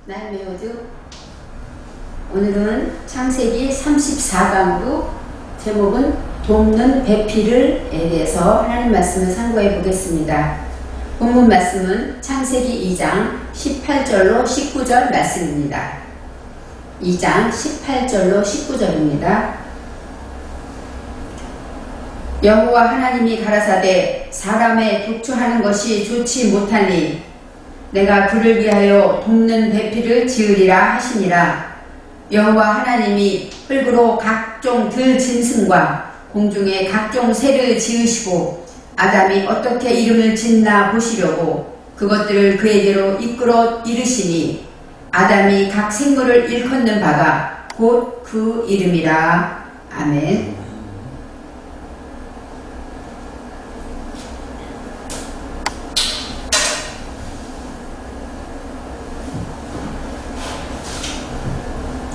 날 메워드. 오늘은 창세기 34강으로 제목은 돕는 배필을 대해서 하나님 말씀을 상고해 보겠습니다. 본문 말씀은 창세기 2장 18절로 19절 말씀입니다. 2장 18절로 19절입니다. 여호와 하나님이 가라사대 사람의 독초하는 것이 좋지 못하니 내가 그를 위하여 돕는 배필을 지으리라 하시니라. 여호와 하나님이 흙으로 각종 들짐승과 공중에 각종 새를 지으시고 아담이 어떻게 이름을 짓나 보시려고 그것들을 그에게로 이끌어 이르시니 아담이 각 생물을 일컫는 바가 곧 그 이름이라. 아멘.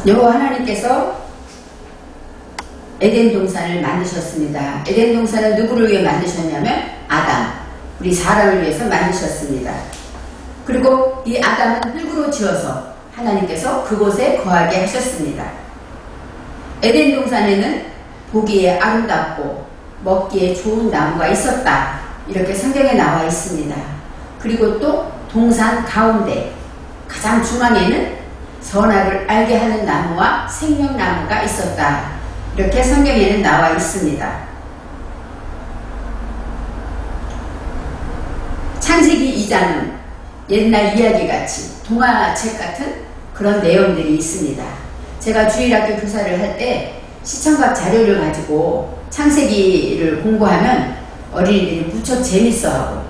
여호와 하나님께서 에덴 동산을 만드셨습니다. 에덴 동산을 누구를 위해 만드셨냐면 아담, 우리 사람을 위해서 만드셨습니다. 그리고 이 아담은 흙으로 지어서 하나님께서 그곳에 거하게 하셨습니다. 에덴 동산에는 보기에 아름답고 먹기에 좋은 나무가 있었다, 이렇게 성경에 나와 있습니다. 그리고 또 동산 가운데 가장 중앙에는 선악을 알게 하는 나무와 생명나무가 있었다, 이렇게 성경에는 나와 있습니다. 창세기 2장은 옛날 이야기같이 동화책 같은 그런 내용들이 있습니다. 제가 주일학교 교사를 할 때 시청각 자료를 가지고 창세기를 공부하면 어린이들이 무척 재밌어하고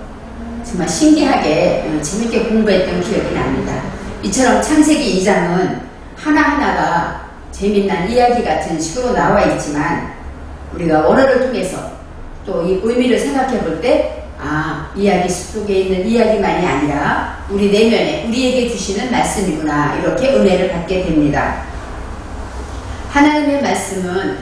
정말 신기하게 재밌게 공부했던 기억이 납니다. 이처럼 창세기 2장은 하나하나가 재미난 이야기 같은 식으로 나와 있지만 우리가 원어를 통해서 또 이 의미를 생각해 볼 때 이야기 속에 있는 이야기만이 아니라 우리 내면에 우리에게 주시는 말씀이구나, 이렇게 은혜를 받게 됩니다. 하나님의 말씀은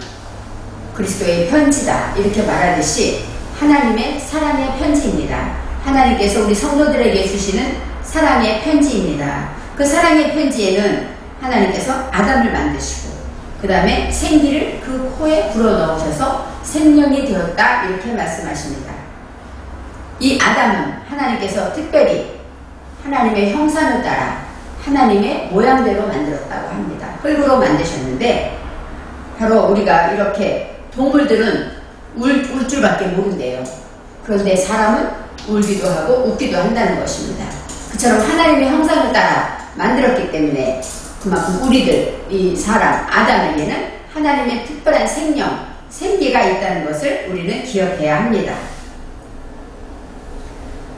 그리스도의 편지다, 이렇게 말하듯이 하나님의 사랑의 편지입니다. 하나님께서 우리 성도들에게 주시는 사랑의 편지입니다. 그 사랑의 편지에는 하나님께서 아담을 만드시고 그 다음에 생기를 그 코에 불어넣으셔서 생명이 되었다, 이렇게 말씀하십니다. 이 아담은 하나님께서 특별히 하나님의 형상을 따라 하나님의 모양대로 만들었다고 합니다. 흙으로 만드셨는데 바로 우리가 이렇게 동물들은 울 줄밖에 모른대요. 그런데 사람은 울기도 하고 웃기도 한다는 것입니다. 그처럼 하나님의 형상을 따라 만들었기 때문에 그만큼 우리들, 이 사람 아담에게는 하나님의 특별한 생명, 생기가 있다는 것을 우리는 기억해야 합니다.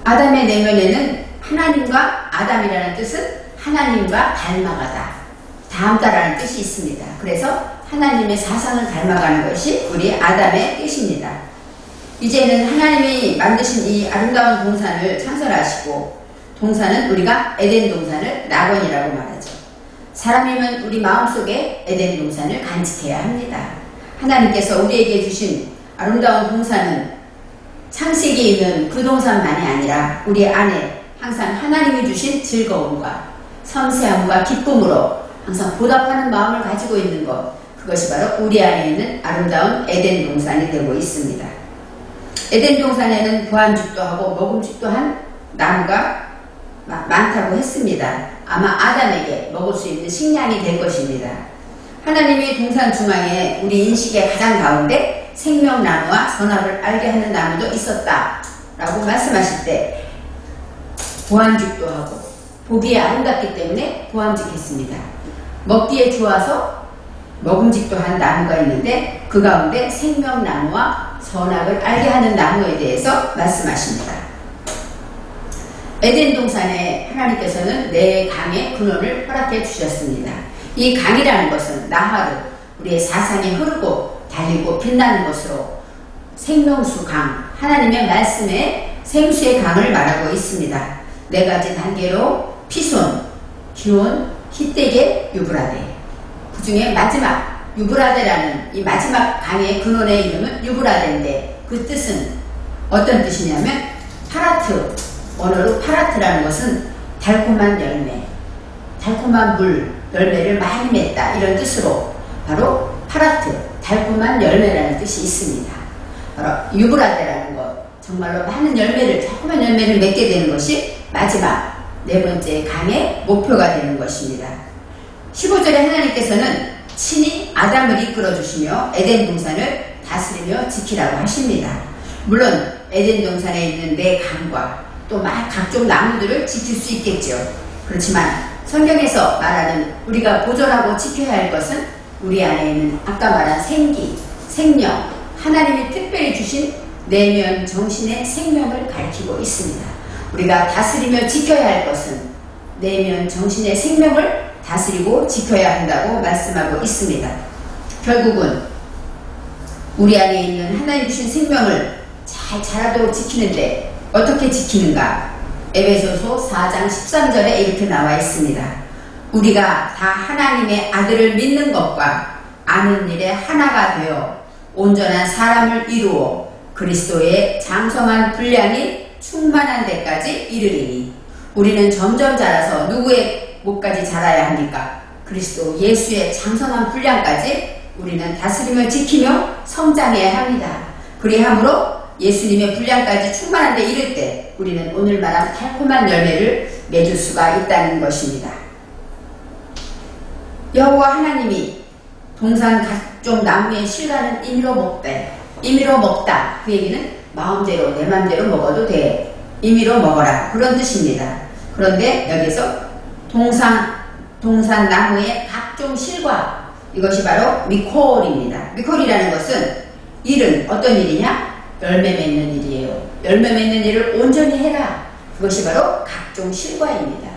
아담의 내면에는 하나님과, 아담이라는 뜻은 하나님과 닮아가다, 닮다라는 뜻이 있습니다. 그래서 하나님의 사상을 닮아가는 것이 우리 아담의 뜻입니다. 이제는 하나님이 만드신 이 아름다운 동산을 창설하시고, 동산은 우리가 에덴 동산을 낙원이라고 말하죠. 사람이면 우리 마음속에 에덴 동산을 간직해야 합니다. 하나님께서 우리에게 주신 아름다운 동산은 창세기에 있는 그 동산만이 아니라 우리 안에 항상 하나님이 주신 즐거움과 섬세함과 기쁨으로 항상 보답하는 마음을 가지고 있는 것, 그것이 바로 우리 안에 있는 아름다운 에덴 동산이 되고 있습니다. 에덴 동산에는 부안죽도 하고 먹음직도 한 나무가 많다고 했습니다. 아마 아담에게 먹을 수 있는 식량이 될 것입니다. 하나님이 동산 중앙에 우리 인식의 가장 가운데 생명나무와 선악을 알게 하는 나무도 있었다 라고 말씀하실 때 보암직도 하고 보기에 아름답기 때문에 보암직했습니다. 먹기에 좋아서 먹음직도 한 나무가 있는데 그 가운데 생명나무와 선악을 알게 하는 나무에 대해서 말씀하십니다. 에덴 동산에 하나님께서는 네 강의 근원을 허락해 주셨습니다. 이 강이라는 것은 나하르, 우리의 사상이 흐르고 달리고 빛나는 것으로 생명수 강, 하나님의 말씀에 생수의 강을 말하고 있습니다. 네 가지 단계로 피손, 기온, 히데게, 유브라데. 그 중에 마지막 유브라데라는 이 마지막 강의 근원의 이름은 유브라데인데 그 뜻은 어떤 뜻이냐면 파라트, 원어로 파라트라는 것은 달콤한 열매, 달콤한 물 열매를 많이 맺다 이런 뜻으로 바로 파라트 달콤한 열매라는 뜻이 있습니다. 바로 유브라데라는 것 정말로 많은 열매를 달콤한 열매를 맺게 되는 것이 마지막 네 번째 강의 목표가 되는 것입니다. 15절에 하나님께서는 친히 아담을 이끌어 주시며 에덴 동산을 다스리며 지키라고 하십니다. 물론 에덴 동산에 있는 네 강과 또 각종 나무들을 지킬 수 있겠죠. 그렇지만 성경에서 말하는 우리가 보존하고 지켜야 할 것은 우리 안에 있는 아까 말한 생기, 생명, 하나님이 특별히 주신 내면 정신의 생명을 가리키고 있습니다. 우리가 다스리며 지켜야 할 것은 내면 정신의 생명을 다스리고 지켜야 한다고 말씀하고 있습니다. 결국은 우리 안에 있는 하나님 주신 생명을 잘 자라도록 지키는데 어떻게 지키는가? 에베소서 4장 13절에 이렇게 나와 있습니다. 우리가 다 하나님의 아들을 믿는 것과 아는 일에 하나가 되어 온전한 사람을 이루어 그리스도의 장성한 분량이 충만한 데까지 이르리니 우리는 점점 자라서 누구의 목까지 자라야 합니까? 그리스도 예수의 장성한 분량까지 우리는 다스리며 지키며 성장해야 합니다. 그리함으로 예수님의 분량까지 충만한 데 이를 때 우리는 오늘 말한 달콤한 열매를 맺을 수가 있다는 것입니다. 여호와 하나님이 동산 각종 나무의 실과는 임의로 먹되 임의로 먹다 그 얘기는 마음대로 내 마음대로 먹어도 돼 임의로 먹어라 그런 뜻입니다. 그런데 여기서 동산 나무의 각종 실과 이것이 바로 미콜입니다. 미콜이라는 것은 일은 어떤 일이냐? 열매 맺는 일이에요. 열매 맺는 일을 온전히 해라. 그것이 바로 각종 실과입니다.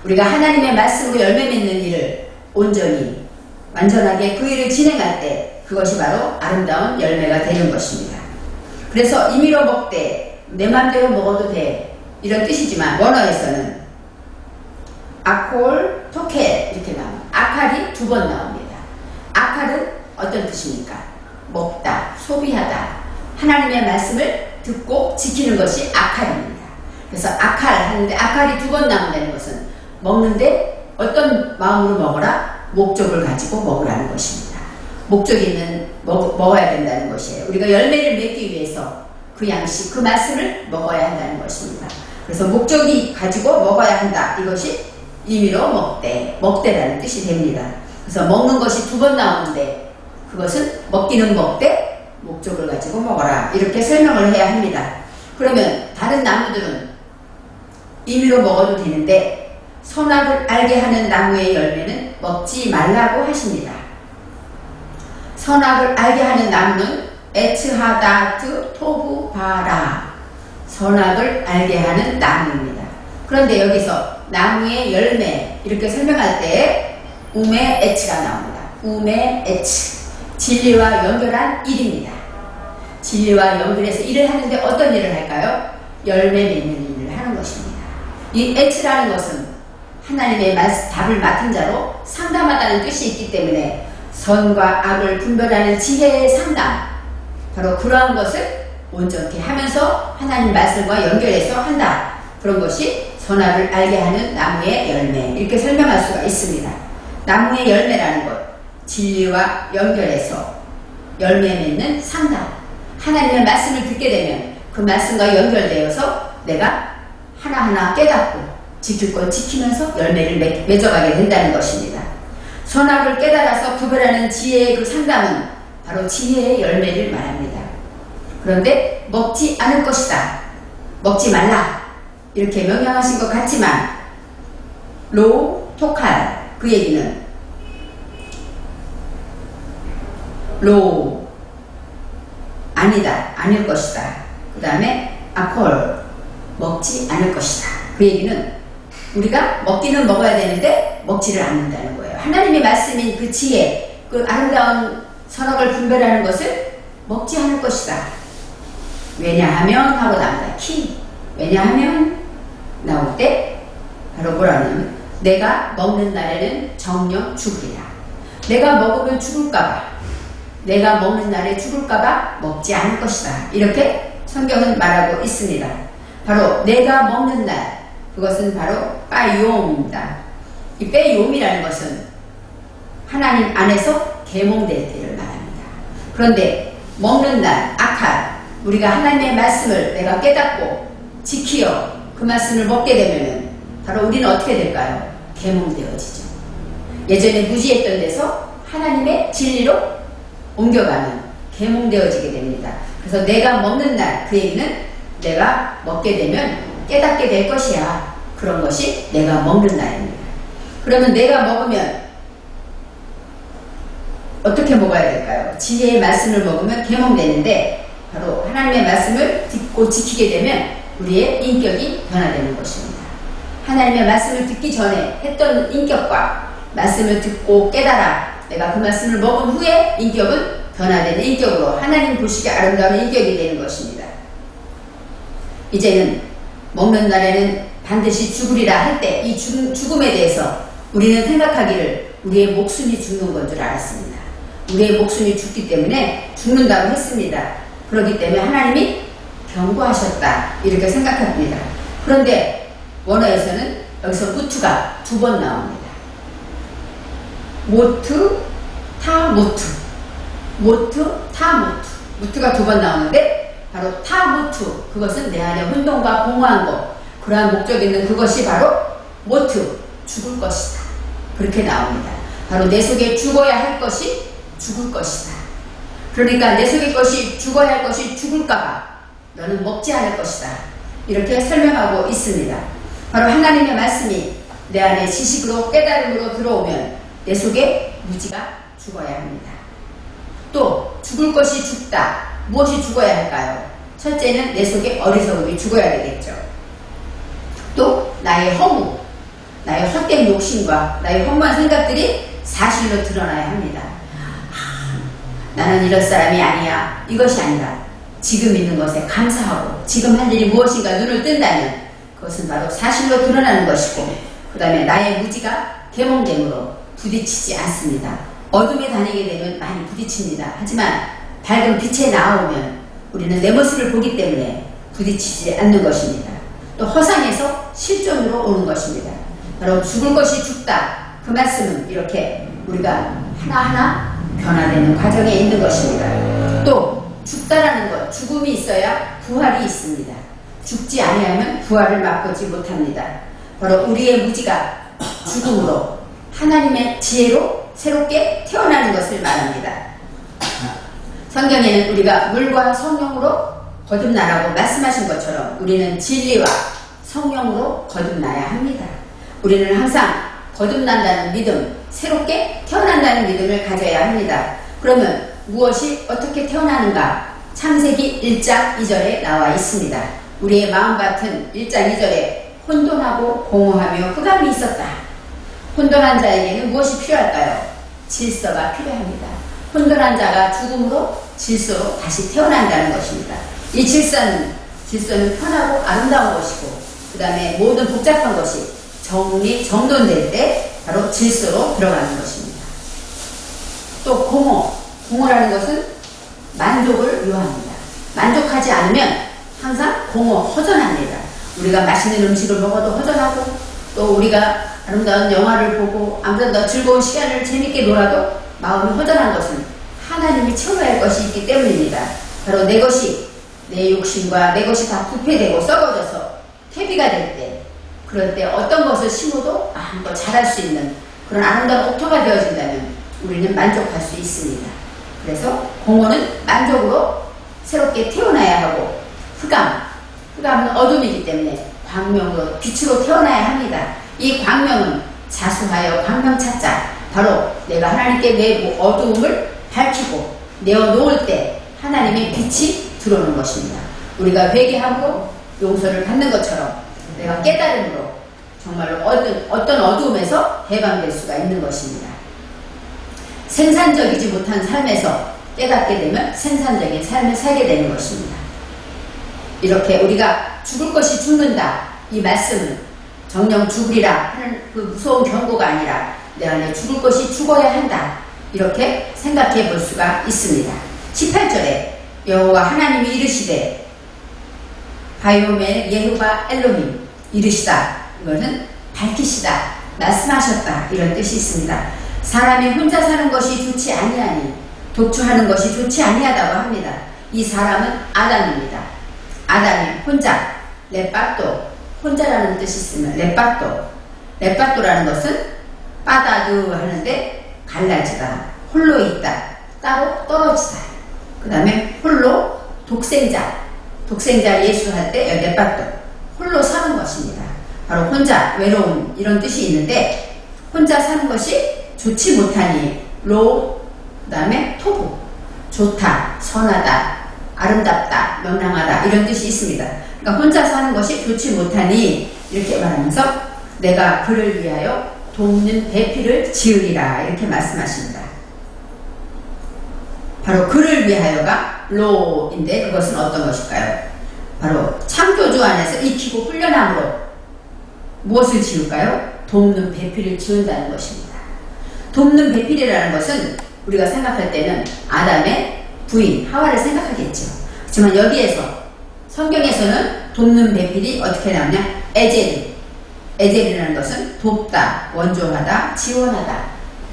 우리가 하나님의 말씀으로 열매 맺는 일을 온전히 완전하게 그 일을 진행할 때 그것이 바로 아름다운 열매가 되는 것입니다. 그래서 임의로 먹되 내 맘대로 먹어도 돼 이런 뜻이지만 원어에서는 아콜, 토켈 이렇게 나옵니다. 아칼이 두 번 나옵니다. 아칼은 어떤 뜻입니까? 먹다, 소비하다 하나님의 말씀을 듣고 지키는 것이 아칼입니다. 그래서 아칼 하는데 아칼이 두 번 나온다는 것은 먹는데 어떤 마음으로 먹어라? 목적을 가지고 먹으라는 것입니다. 목적이 있는 먹어야 된다는 것이에요. 우리가 열매를 맺기 위해서 그 양식, 그 말씀을 먹어야 한다는 것입니다. 그래서 목적이 가지고 먹어야 한다. 이것이 임의로 먹되라는 뜻이 됩니다. 그래서 먹는 것이 두 번 나오는데 그것은 먹기는 먹되 목적을 가지고 먹어라 이렇게 설명을 해야 합니다. 그러면 다른 나무들은 임의로 먹어도 되는데 선악을 알게 하는 나무의 열매는 먹지 말라고 하십니다. 선악을 알게 하는 나무는 에츠하다트 토브바라 선악을 알게 하는 나무입니다. 그런데 여기서 나무의 열매 이렇게 설명할 때 우메 에츠가 나옵니다. 우메 에츠 진리와 연결한 일입니다. 진리와 연결해서 일을 하는데 어떤 일을 할까요? 열매 맺는 일을 하는 것입니다. 이 에츠라는 것은 하나님의 답을 맡은 자로 상담하다는 뜻이 있기 때문에 선과 악을 분별하는 지혜의 상담 바로 그러한 것을 온전히 하면서 하나님 말씀과 연결해서 한다. 그런 것이 선악을 알게 하는 나무의 열매 이렇게 설명할 수가 있습니다. 나무의 열매라는 것 진리와 연결해서 열매 맺는 상담 하나님의 말씀을 듣게 되면 그 말씀과 연결되어서 내가 하나하나 깨닫고 지킬 것 지키면서 열매를 맺어가게 된다는 것입니다. 선악을 깨달아서 구별하는 지혜의 그 상담은 바로 지혜의 열매를 말합니다. 그런데 먹지 않을 것이다. 먹지 말라. 이렇게 명령하신 것 같지만 로, 토칼 그 얘기는 로 아니다. 아닐 것이다. 그 다음에 아콜 먹지 않을 것이다. 그 얘기는 우리가 먹기는 먹어야 되는데 먹지를 않는다는 거예요. 하나님의 말씀인 그 지혜, 그 아름다운 선악을 분별하는 것을 먹지 않을 것이다. 왜냐하면 하고 나온다. 왜냐하면 나올 때 바로 뭐라 하냐면 내가 먹는 날에는 정녕 죽으리라. 내가 먹으면 죽을까봐 내가 먹는 날에 죽을까봐 먹지 않을 것이다. 이렇게 성경은 말하고 있습니다. 바로 내가 먹는 날 그것은 바로 빠이옴입니다. 이 빼요미라는 것은 하나님 안에서 계몽될 때를 말합니다. 그런데 먹는 날, 아칼, 우리가 하나님의 말씀을 내가 깨닫고 지키어 그 말씀을 먹게 되면은 바로 우리는 어떻게 될까요? 계몽되어지죠. 예전에 무지했던 데서 하나님의 진리로 옮겨가면 계몽되어지게 됩니다. 그래서 내가 먹는 날, 그 얘기는 내가 먹게 되면 깨닫게 될 것이야. 그런 것이 내가 먹는 날입니다. 그러면 내가 먹으면 어떻게 먹어야 될까요? 지혜의 말씀을 먹으면 계몽되는데 바로 하나님의 말씀을 듣고 지키게 되면 우리의 인격이 변화되는 것입니다. 하나님의 말씀을 듣기 전에 했던 인격과 말씀을 듣고 깨달아 내가 그 말씀을 먹은 후에 인격은 변화되는 인격으로 하나님 보시기에 아름다운 인격이 되는 것입니다. 이제는 먹는 날에는 반드시 죽으리라 할 때 이 죽음에 대해서 우리는 생각하기를 우리의 목숨이 죽는 건 줄 알았습니다. 우리의 목숨이 죽기 때문에 죽는다고 했습니다. 그렇기 때문에 하나님이 경고하셨다 이렇게 생각합니다. 그런데 원어에서는 여기서 무트가 2번 나옵니다. 모트, 타모트. 모트, 타모트. 무트가 2번 나오는데 바로 타모트. 그것은 내 안에 혼돈과 공허한 것. 그러한 목적이 있는 그것이 바로 모트. 죽을 것이다. 그렇게 나옵니다. 바로 내 속에 죽어야 할 것이 죽을 것이다. 그러니까 내 속의 것이 죽어야 할 것이 죽을까봐 너는 먹지 않을 것이다. 이렇게 설명하고 있습니다. 바로 하나님의 말씀이 내 안에 지식으로 깨달음으로 들어오면 내 속에 무지가 죽어야 합니다. 또 죽을 것이 죽다. 무엇이 죽어야 할까요? 첫째는 내 속에 어리석음이 죽어야 되겠죠. 또 나의 허무, 나의 헛된 욕심과 나의 허무한 생각들이 사실로 드러나야 합니다. 나는 이럴 사람이 아니야. 이것이 아니라 지금 있는 것에 감사하고 지금 할 일이 무엇인가 눈을 뜬다면 그것은 바로 사실로 드러나는 것이고 그 다음에 나의 무지가 계몽됨으로 부딪히지 않습니다. 어둠에 다니게 되면 많이 부딪힙니다. 하지만 밝은 빛에 나오면 우리는 내 모습을 보기 때문에 부딪히지 않는 것입니다. 또 허상에서 실존으로 오는 것입니다. 바로 죽을 것이 죽다. 그 말씀은 이렇게 우리가 하나하나 변화되는 과정에 있는 것입니다. 또 죽다라는 것, 죽음이 있어야 부활이 있습니다. 죽지 아니하면 부활을 맛보지 못합니다. 바로 우리의 무지가 죽음으로 하나님의 지혜로 새롭게 태어나는 것을 말합니다. 성경에는 우리가 물과 성령으로 거듭나라고 말씀하신 것처럼 우리는 진리와 성령으로 거듭나야 합니다. 우리는 항상 거듭난다는 믿음, 새롭게 태어난다는 믿음을 가져야 합니다. 그러면 무엇이 어떻게 태어나는가? 창세기 1장 2절에 나와 있습니다. 우리의 마음밭은 1장 2절에 혼돈하고 공허하며 흑암이 있었다. 혼돈한 자에게는 무엇이 필요할까요? 질서가 필요합니다. 혼돈한 자가 죽음으로 질서로 다시 태어난다는 것입니다. 이 질서는 편하고 아름다운 것이고 그 다음에 모든 복잡한 것이 정돈될 때 바로 질서로 들어가는 것입니다. 또 공허라는 것은 만족을 요합니다. 만족하지 않으면 항상 허전합니다. 우리가 맛있는 음식을 먹어도 허전하고 또 우리가 아름다운 영화를 보고 아무튼 즐거운 시간을 재밌게 놀아도 마음이 허전한 것은 하나님이 채워야 할 것이 있기 때문입니다. 바로 내 것이 내 욕심과 내 것이 다 부패되고 썩어져서 퇴비가 될 때 그럴 때 어떤 것을 심어도 마음껏 자랄 수 있는 그런 아름다운 옥토가 되어진다면 우리는 만족할 수 있습니다. 그래서 공허는 만족으로 새롭게 태어나야 하고 흑암은 어둠이기 때문에 광명으로 빛으로 태어나야 합니다. 이 광명은 자수하여 광명 찾자. 바로 내가 하나님께 내 어두움을 밝히고 내어놓을 때 하나님의 빛이 들어오는 것입니다. 우리가 회개하고 용서를 받는 것처럼 내가 깨달음으로 정말로 어떤 어두움에서 해방될 수가 있는 것입니다. 생산적이지 못한 삶에서 깨닫게 되면 생산적인 삶을 살게 되는 것입니다. 이렇게 우리가 죽을 것이 죽는다. 이 말씀은 정령 죽으리라 하는 그 무서운 경고가 아니라 내 안에 죽을 것이 죽어야 한다. 이렇게 생각해 볼 수가 있습니다. 18절에 여호와 하나님이 이르시되 바이오멜 예후바 엘로힘 이르시다. 이것은 밝히시다. 말씀하셨다 이런 뜻이 있습니다. 사람이 혼자 사는 것이 좋지 아니하니 독주하는 것이 좋지 아니하다고 합니다. 이 사람은 아담입니다. 아담이 혼자, 레빠또, 혼자라는 뜻이 있으면 레빠또라는 것은 빠다드 하는데 갈라지다, 홀로 있다, 따로 떨어지다. 그 다음에 홀로 독생자 예수 할 때 레빠또, 홀로 사는 것입니다. 바로 혼자, 외로움 이런 뜻이 있는데 혼자 사는 것이 좋지 못하니 로, 그 다음에 토부, 좋다, 선하다, 아름답다, 명랑하다 이런 뜻이 있습니다. 그러니까 혼자 사는 것이 좋지 못하니 이렇게 말하면서 내가 그를 위하여 돕는 배필을 지으리라 이렇게 말씀하십니다. 바로 그를 위하여가 로인데 그것은 어떤 것일까요? 바로 창조주 안에서 익히고 훈련함으로 무엇을 지을까요? 돕는 배필을 지은다는 것입니다. 돕는 배필이라는 것은 우리가 생각할 때는 아담의 부인 하와를 생각하겠죠. 하지만 여기에서 성경에서는 돕는 배필이 어떻게 나오냐? 에젤이라는 것은 돕다, 원종하다, 지원하다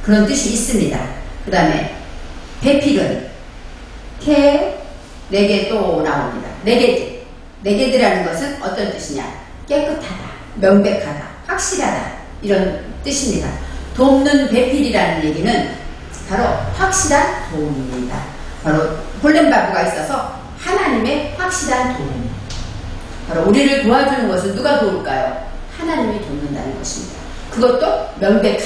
그런 뜻이 있습니다. 그 다음에 배필은 네개 또 나옵니다. 네개드라는 것은 어떤 뜻이냐? 깨끗하다, 명백하다, 확실하다 이런 뜻입니다. 돕는 배필이라는 얘기는 바로 확실한 도움입니다. 바로 홀렘바브가 있어서 하나님의 확실한 도움. 바로 우리를 도와주는 것은 누가 도울까요? 하나님이 돕는다는 것입니다. 그것도 명백하게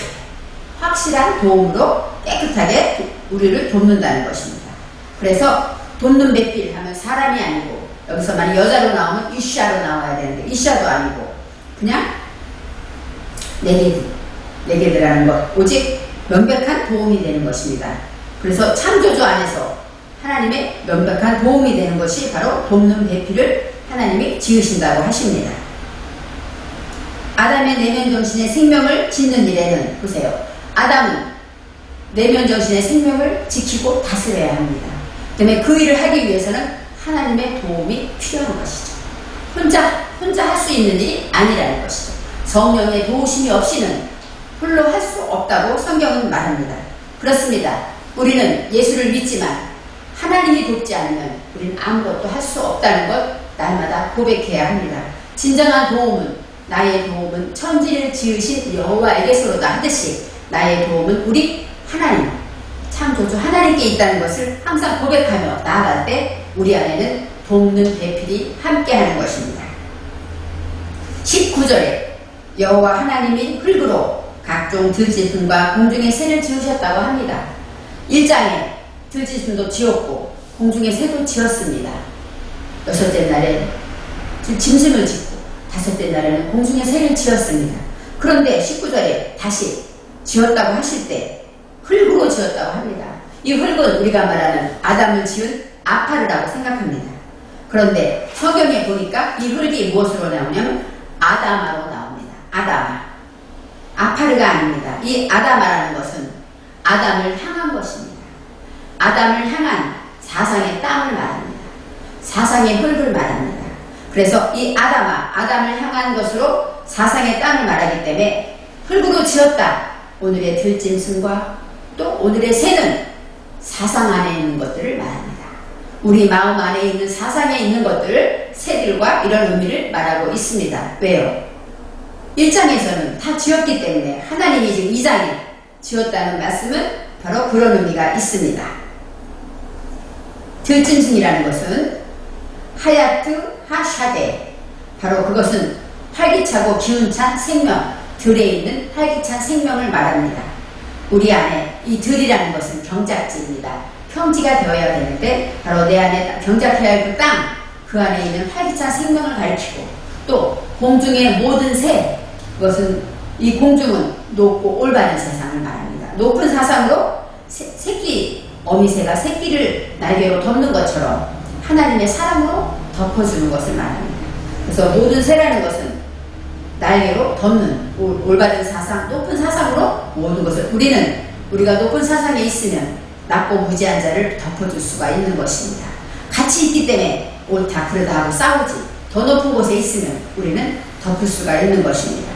확실한 도움으로 깨끗하게 우리를 돕는다는 것입니다. 그래서 돕는 배필 하면 사람이 아니고 여기서 만약 여자로 나오면 이샤로 나와야 되는데 이샤도 아니고 그냥 네개드라는 것 오직 명백한 도움이 되는 것입니다. 그래서 창조주 안에서 하나님의 명백한 도움이 되는 것이 바로 돕는 배필을 하나님이 지으신다고 하십니다. 아담의 내면 정신의 생명을 짓는 일에는 보세요. 아담은 내면 정신의 생명을 지키고 다스려야 합니다. 때문에 그 일을 하기 위해서는 하나님의 도움이 필요한 것이죠. 혼자 할 수 있는 일이 아니라는 것이죠. 성령의 도우심이 없이는 홀로 할 수 없다고 성경은 말합니다. 그렇습니다. 우리는 예수를 믿지만 하나님이 돕지 않으면 우리는 아무것도 할 수 없다는 것 날마다 고백해야 합니다. 진정한 도움은 나의 도움은 천지를 지으신 여호와에게서로다 하듯이 나의 도움은 우리 하나님 창조주 하나님께 있다는 것을 항상 고백하며 나아갈 때 우리 안에는 돕는 배필이 함께하는 것입니다. 19절에 여호와 하나님이 흙으로 각종 들짐승과 공중의 새를 지으셨다고 합니다. 1장에 들짐승도 지었고 공중의 새도 지었습니다. 여섯째 날에 짐승을 짓고 다섯째 날에는 공중의 새를 지었습니다. 그런데 19절에 다시 지었다고 하실 때 흙으로 지었다고 합니다. 이 흙은 우리가 말하는 아담을 지은 아파르라고 생각합니다. 그런데 성경에 보니까 이 흙이 무엇으로 나오냐면 아다마로 나옵니다. 아다마. 아파르가 아닙니다. 이 아다마라는 것은 아담을 향한 것입니다. 아담을 향한 사상의 땅을 말합니다. 사상의 흙을 말합니다. 그래서 이 아담을 향한 것으로 사상의 땅을 말하기 때문에 흙으로 지었다. 오늘의 들짐승과 또 오늘의 새는 사상 안에 있는 것들을 말합니다. 우리 마음 안에 있는 사상에 있는 것들을 새들과 이런 의미를 말하고 있습니다. 왜요? 1장에서는 다 지었기 때문에 하나님이 지금 2장에 지었다는 말씀은 바로 그런 의미가 있습니다. 들짐승이라는 것은 하야트 하샤데 바로 그것은 활기차고 기운찬 생명, 들에 있는 활기찬 생명을 말합니다. 우리 안에 이 들이라는 것은 경작지입니다. 평지가 되어야 되는데 바로 내 안에 경작해야 할 그 땅, 그 안에 있는 활기찬 생명을 가리키고 또 공중의 모든 새, 그것은 이 공중은 높고 올바른 세상을 말합니다. 높은 사상으로 새끼, 어미새가 새끼를 날개로 덮는 것처럼 하나님의 사랑으로 덮어주는 것을 말합니다. 그래서 모든 새라는 것은 날개로 덮는 올바른 사상, 높은 사상으로 모든 것을 우리가 높은 사상에 있으면 낮고 무지한 자를 덮어줄 수가 있는 것입니다. 같이 있기 때문에 옳다 그르다 하고 싸우지 더 높은 곳에 있으면 우리는 덮을 수가 있는 것입니다.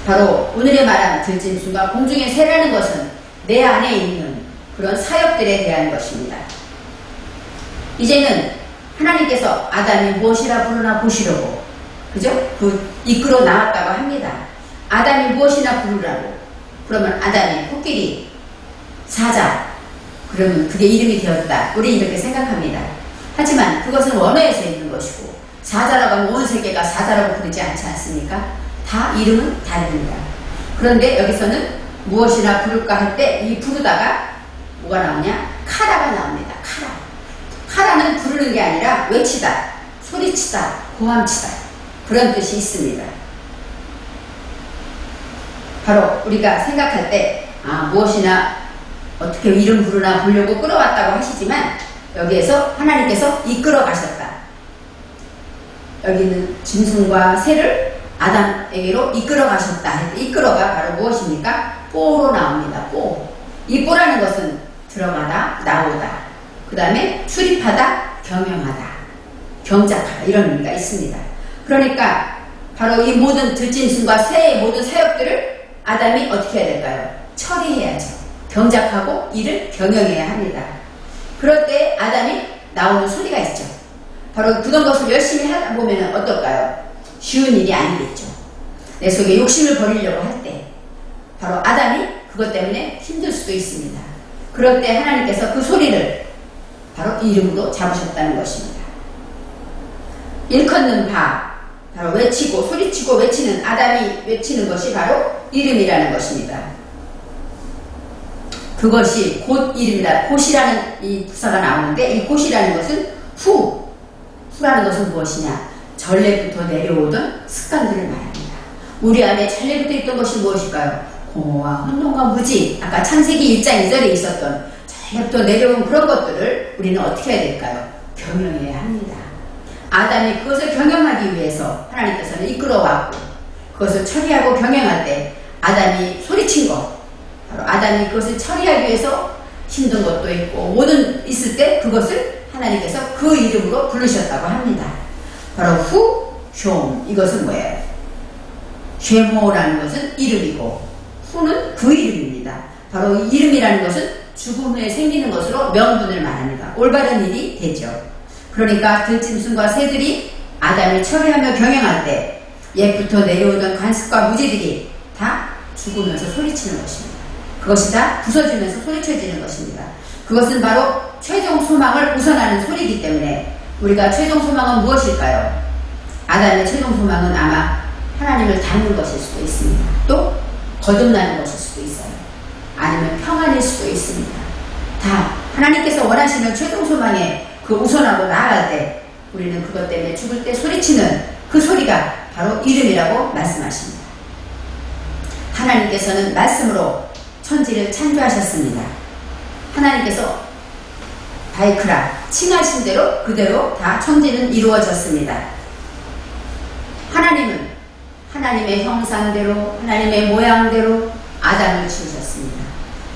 바로 오늘의 말한 들짐승과 공중의 새라는 것은 내 안에 있는 그런 사역들에 대한 것입니다. 이제는 하나님께서 아담이 무엇이라 부르나 보시려고, 그죠? 이끌어 나왔다고 합니다. 아담이 무엇이나 부르라고. 그러면 아담이 코끼리, 사자, 그러면 그게 이름이 되었다. 우리 이렇게 생각합니다. 하지만 그것은 원어에서 있는 것이고, 사자라고 하면 온 세계가 사자라고 부르지 않지 않습니까? 다 이름은 다릅니다. 그런데 여기서는 무엇이나 부를까 할 때 이 부르다가 뭐가 나오냐? 카라가 나옵니다. 카라. 카라는 부르는 게 아니라 외치다, 소리치다, 고함치다, 그런 뜻이 있습니다. 바로 우리가 생각할 때 무엇이나 어떻게 이름 부르나 보려고 끌어왔다고 하시지만 여기에서 하나님께서 이끌어 가셨다. 여기는 짐승과 새를 아담에게로 이끌어 가셨다. 이끌어가 바로 무엇입니까? 뽀로 나옵니다. 뽀. 이 뽀라는 것은 들어가다, 나오다, 그 다음에 출입하다, 경영하다, 경작하다, 이런 의미가 있습니다. 그러니까 바로 이 모든 들짐승과 새의 모든 사역들을 아담이 어떻게 해야 될까요? 처리해야죠. 경작하고 이를 경영해야 합니다. 그럴 때 아담이 나오는 소리가 있죠. 바로 그런 것을 열심히 하다 보면 어떨까요? 쉬운 일이 아니겠죠. 내 속에 욕심을 버리려고 할 때 바로 아담이 그것 때문에 힘들 수도 있습니다. 그럴 때 하나님께서 그 소리를 바로 이름으로 잡으셨다는 것입니다. 일컫는 바, 바로 외치고 소리치고 외치는, 아담이 외치는 것이 바로 이름이라는 것입니다. 그것이 곧 이름이다. 곧이라는 이 부사가 나오는데 이 곧이라는 것은 후라는 것은 무엇이냐? 전례부터 내려오던 습관들을 말합니다. 우리 안에 전례부터 있던 것이 무엇일까요? 공허와 혼돈과 무지, 아까 창세기 1장 2절에 있었던 전례부터 내려온 그런 것들을 우리는 어떻게 해야 될까요? 경영해야 합니다. 아담이 그것을 경영하기 위해서 하나님께서는 이끌어왔고 그것을 처리하고 경영할 때 아담이 소리친 것, 바로 아담이 그것을 처리하기 위해서 힘든 것도 있고 모든 있을 때 그것을 하나님께서 그 이름으로 부르셨다고 합니다. 바로 숑, 이것은 뭐예요? 쉐모라는 것은 이름이고 후는 그 이름입니다. 바로 이 이름이라는 것은 죽음 후에 생기는 것으로 명분을 말합니다. 올바른 일이 되죠. 그러니까 들짐승과 새들이 아담이 처리하며 경영할 때 옛부터 내려오던 관습과 무지들이 다 죽으면서 소리치는 것입니다. 그것이 다 부서지면서 소리쳐지는 것입니다. 그것은 바로 최종 소망을 우선하는 소리이기 때문에 우리가 최종 소망은 무엇일까요? 아담의 최종 소망은 아마 하나님을 닮는 것일 수도 있습니다. 또 거듭나는 것일 수도 있어요. 아니면 평안일 수도 있습니다. 다 하나님께서 원하시는 최종 소망에 그 우선하고 나아갈 때 우리는 그것 때문에 죽을 때 소리치는 그 소리가 바로 이름이라고 말씀하십니다. 하나님께서는 말씀으로 천지를 창조하셨습니다. 하나님께서 바이크라 칭하신 대로 그대로 다 천지는 이루어졌습니다. 하나님은 하나님의 형상대로 하나님의 모양대로 아담을 지으셨습니다.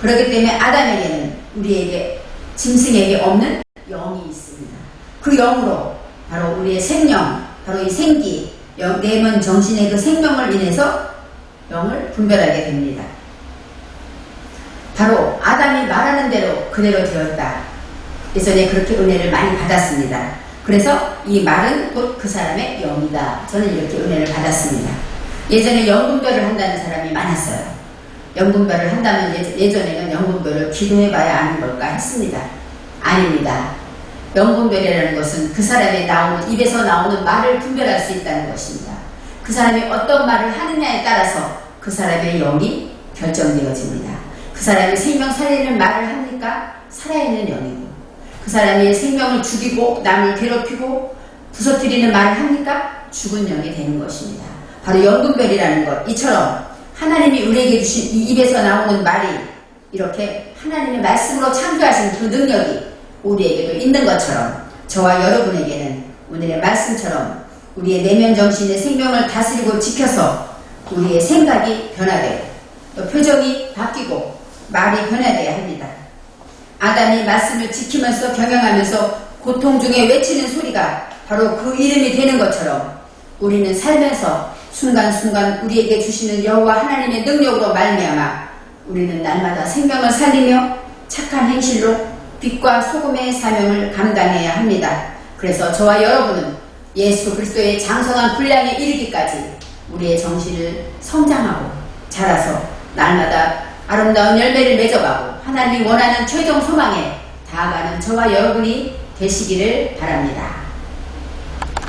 그렇기 때문에 아담에게는 우리에게 짐승에게 없는 영이 있습니다. 그 영으로 바로 우리의 생명, 바로 이 생기, 내면 정신의 그 생명을 인해서 영을 분별하게 됩니다. 바로 아담이 말하는 대로 그대로 되었다. 예전에 그렇게 은혜를 많이 받았습니다. 그래서 이 말은 곧 그 사람의 영이다. 저는 이렇게 은혜를 받았습니다. 예전에 영분별을 한다는 사람이 많았어요. 영분별을 한다면 예전에는 영분별을 기도해봐야 아는 걸까 했습니다. 아닙니다. 영분별이라는 것은 그 사람의 입에서 나오는 말을 분별할 수 있다는 것입니다. 그 사람이 어떤 말을 하느냐에 따라서 그 사람의 영이 결정되어집니다. 그 사람이 생명 살리는 말을 합니까? 살아있는 영이고, 그 사람이 생명을 죽이고 남을 괴롭히고 부서뜨리는 말을 합니까? 죽은 영이 되는 것입니다. 바로 영분별이라는 것, 이처럼 하나님이 우리에게 주신 이 입에서 나오는 말이 이렇게 하나님의 말씀으로 창조하신 그 능력이 우리에게도 있는 것처럼 저와 여러분에게는 오늘의 말씀처럼 우리의 내면 정신의 생명을 다스리고 지켜서 우리의 생각이 변화되고 또 표정이 바뀌고 말이 변화되어야 합니다. 아담이 말씀을 지키면서 경영하면서 고통 중에 외치는 소리가 바로 그 이름이 되는 것처럼 우리는 살면서 순간순간 우리에게 주시는 여호와 하나님의 능력으로 말미암아 우리는 날마다 생명을 살리며 착한 행실로 빛과 소금의 사명을 감당해야 합니다. 그래서 저와 여러분은 예수 그리스도의 장성한 분량에 이르기까지 우리의 정신을 성장하고 자라서 날마다 아름다운 열매를 맺어가고 하나님이 원하는 최종 소망에 다가가는 저와 여러분이 되시기를 바랍니다.